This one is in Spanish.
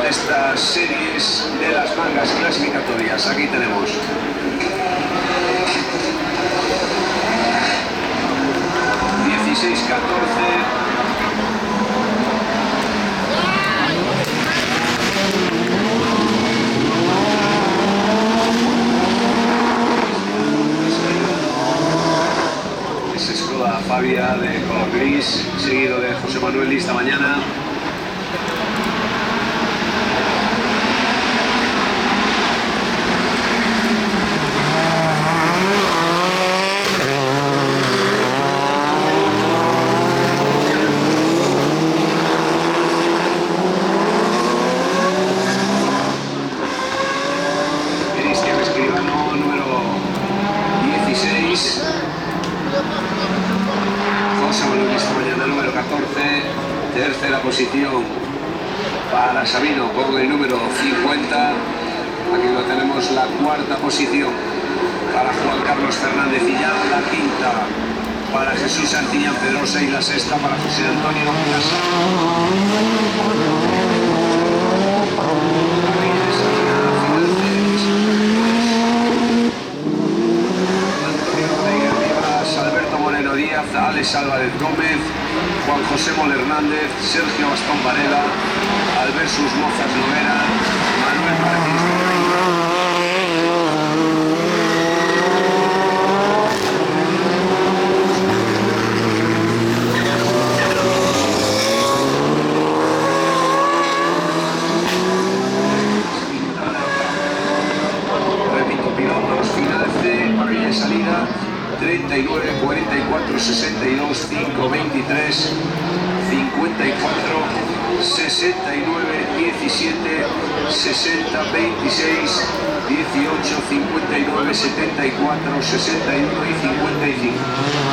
de estas series de las mangas clasificatorias. Aquí tenemos ...16-14... Es Skoda Fabia de color gris, seguido de José Manuel esta mañana. Cristian Escribano, número 16. José Manuel esta mañana, número 14. Tercera posición para Sabino con el número 50. Aquí lo tenemos, la cuarta posición para Juan Carlos Fernández y ya la quinta para Jesús Santillán Pedrosa y la sexta para José Antonio Casa. Alberto Moreno Díaz, Alex Álvarez Gómez, Juan José Mol Hernández, Sergio Bastón Varela, Albertus Mozas Noguera, Manuel Martínez repito, pilotos finales de parrilla de salida 39, 44, 62, 5, 23, 54, 69, 17, 60, 26, 18, 59, 74, 61 y 55.